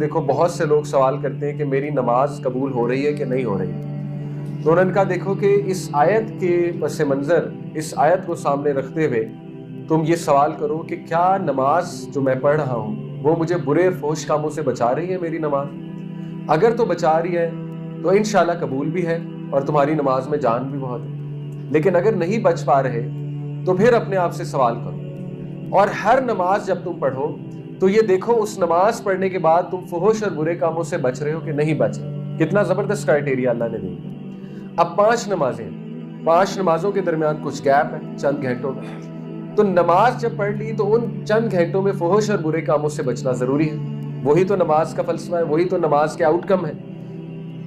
دیکھو بہت سے لوگ سوال کرتے ہیں کہ میری نماز قبول ہو رہی ہے کہ نہیں ہو رہی ہے، تو انہوں نے کہا دیکھو کہ اس آیت کے پس منظر، اس آیت کو سامنے رکھتے ہوئے تم یہ سوال کرو کہ کیا نماز جو میں پڑھ رہا ہوں وہ مجھے برے فحش کاموں سے بچا رہی ہے میری نماز؟ اگر تو بچا رہی ہے تو انشاءاللہ قبول بھی ہے اور تمہاری نماز میں جان بھی بہت ہے، لیکن اگر نہیں بچ پا رہے تو پھر اپنے آپ سے سوال کرو، اور ہر نماز جب تم پڑھو تو یہ دیکھو اس نماز پڑھنے کے بعد تم فحش اور برے کاموں سے بچ رہے ہو کہ نہیں بچ رہے۔ کتنا زبردست کرائٹیریا اللہ نے دیا۔ اب 5 نمازیں، 5 نمازوں کے درمیان کچھ گیپ ہے چند گھنٹوں کا، تو نماز جب پڑھ لی تو ان چند گھنٹوں میں فحش اور برے کاموں سے بچنا ضروری ہے۔ وہی تو نماز کا فلسفہ ہے، وہی تو نماز کے آؤٹ کم ہے۔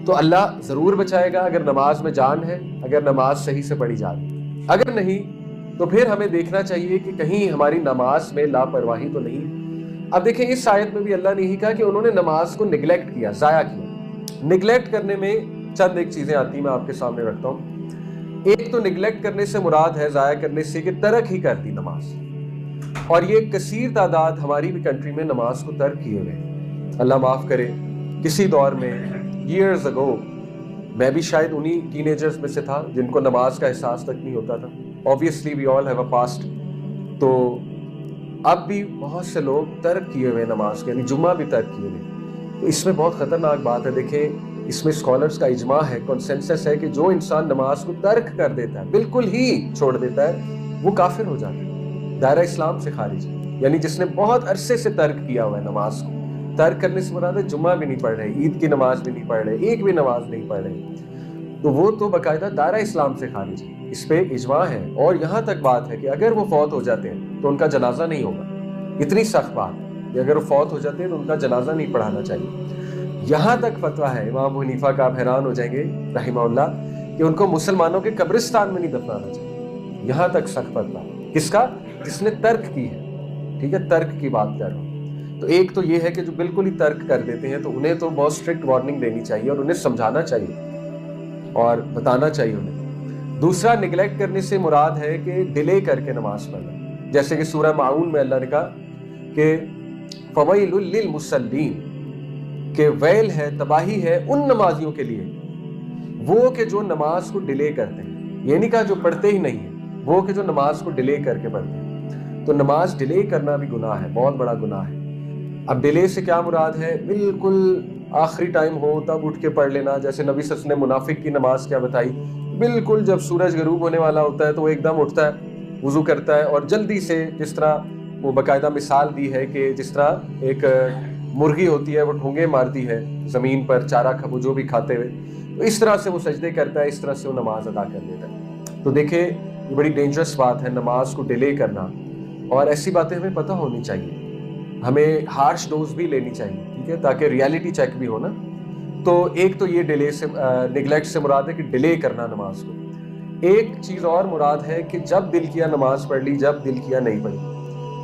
تو اللہ ضرور بچائے گا اگر نماز میں جان ہے، اگر نماز صحیح سے پڑھی جائے۔ اگر نہیں تو پھر ہمیں دیکھنا چاہیے کہ کہیں ہماری نماز میں لاپرواہی تو نہیں ہے۔ اب دیکھیں اس آیت میں بھی اللہ نے یہی کہا کہ انہوں نے نماز کو نگلیکٹ کیا، ضائع کیا۔ نگلیکٹ کرنے میں چند ایک چیزیں آتی ہیں، میں آپ کے سامنے رکھتا ہوں۔ ایک تو نگلیکٹ کرنے سے مراد ہے، ضائع کرنے سے، کہ ترک ہی کر دی نماز، اور یہ کثیر تعداد ہماری بھی کنٹری میں نماز کو ترک کیے ہوئے۔ اللہ معاف کرے، کسی دور میں ایئرز اگو میں بھی شاید انہی ٹین ایجرز میں سے تھا جن کو نماز کا احساس تک نہیں ہوتا تھا۔ obviously we all have a past۔ تو اب بھی بہت سے لوگ ترک کیے ہوئے نماز کے، یعنی جمعہ بھی ترک کیے ہوئے۔ تو اس میں بہت خطرناک بات ہے۔ دیکھیں اس میں اسکالرز کا اجماع ہے، کنسنسس ہے کہ جو انسان نماز کو ترک کر دیتا ہے، بالکل ہی چھوڑ دیتا ہے، وہ کافر ہو جاتا ہے، دائرہ اسلام سے خارج ہے۔ یعنی جس نے بہت عرصے سے ترک کیا ہوا ہے نماز کو، ترک کرنے سے مراد ہے جمعہ بھی نہیں پڑھ رہے، عید کی نماز بھی نہیں پڑھ رہے، ایک بھی نماز نہیں پڑھ رہے، تو وہ تو باقاعدہ دائرہ اسلام سے خارج ہے۔ اس پہ اجماع ہے، اور یہاں تک بات ہے کہ اگر وہ فوت ہو جاتے ہیں تو ان کا جنازہ نہیں ہوگا۔ اتنی سخت بات ہے کہ اگر وہ فوت ہو جاتے ہیں تو ان کا جنازہ نہیں پڑھانا چاہیے۔ یہاں تک فتویٰ ہے امام ابو حنیفہ کا، آپ حیران ہو جائیں گے رحمہ اللہ، کہ ان کو مسلمانوں کے قبرستان میں نہیں دفنانا چاہیے۔ یہاں تک سخت فتویٰ کس کا؟ جس نے ترک کی ہے، ٹھیک ہے، ترک کی بات کر رہا ہوں۔ تو ایک تو یہ ہے کہ جو بالکل ہی ترک کر دیتے ہیں تو انہیں تو بہت اسٹرکٹ وارننگ دینی چاہیے اور انہیں سمجھانا چاہیے اور بتانا چاہیے انہیں۔ دوسرا، نگلیکٹ کرنے سے مراد ہے کہ ڈیلے کر کے نماز پڑھنا، جیسے کہ سورہ معون میں اللہ نے کہا کہ فویل للمصلین، کہ ویل ہے، تباہی ہے ان نمازیوں کے لیے وہ کہ جو نماز کو ڈیلے کرتے ہیں۔ یہ نہیں کہا جو پڑھتے ہی نہیں ہیں، وہ کہ جو نماز کو ڈیلے کر کے پڑھتے ہیں۔ تو نماز ڈیلے کرنا بھی گناہ ہے، بہت بڑا گناہ ہے۔ اب ڈیلے سے کیا مراد ہے؟ بالکل آخری ٹائم ہو تب اٹھ کے پڑھ لینا، جیسے نبی صلی اللہ علیہ وسلم نے منافق کی نماز کیا بتائی، بالکل جب سورج غروب ہونے والا ہوتا ہے تو وہ ایک دم اٹھتا ہے، وضو کرتا ہے، اور جلدی سے، جس طرح وہ باقاعدہ مثال دی ہے کہ جس طرح ایک مرغی ہوتی ہے وہ ٹھونگے مارتی ہے زمین پر چارہ جو بھی کھاتے ہوئے، تو اس طرح سے وہ سجدے کرتا ہے، اس طرح سے وہ نماز ادا کر لیتا ہے۔ تو دیکھیں یہ بڑی ڈینجرس بات ہے نماز کو ڈیلے کرنا، اور ایسی باتیں ہمیں پتہ ہونی چاہیے، ہمیں ہارش ڈوز بھی لینی چاہیے، ٹھیک ہے، تاکہ ریالٹی چیک بھی ہو نا۔ تو ایک تو یہ ڈیلے سے، نگلیکٹ سے مراد ہے کہ ڈیلے کرنا نماز کو۔ ایک چیز اور مراد ہے کہ جب دل کیا نماز پڑھ لی، جب دل کیا نہیں پڑھی،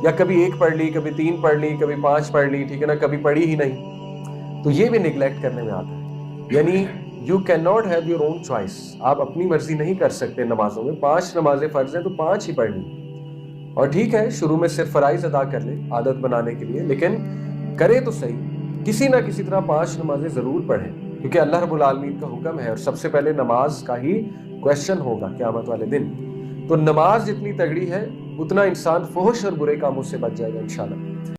یا کبھی 1 پڑھ لی، کبھی 3 پڑھ لی، کبھی 5 پڑھ لی، ٹھیک ہے نا، کبھی پڑھی ہی نہیں، تو یہ بھی نگلیکٹ کرنے میں آتا ہے۔ یعنی you can not have your own choice, آپ اپنی مرضی نہیں کر سکتے نمازوں میں۔ 5 نمازیں فرض ہیں تو 5 ہی پڑھنی، اور ٹھیک ہے شروع میں صرف فرائض ادا کر لے عادت بنانے کے لیے، لیکن کرے تو صحیح، کسی نہ کسی طرح 5 نمازیں ضرور پڑھیں، کیونکہ اللہ رب العالمین کا حکم ہے، اور سب سے پہلے نماز کا ہی کویسچن ہوگا قیامت والے دن۔ تو نماز جتنی تگڑی ہے اتنا انسان فحش اور برے کاموں سے بچ جائے گا انشاءاللہ۔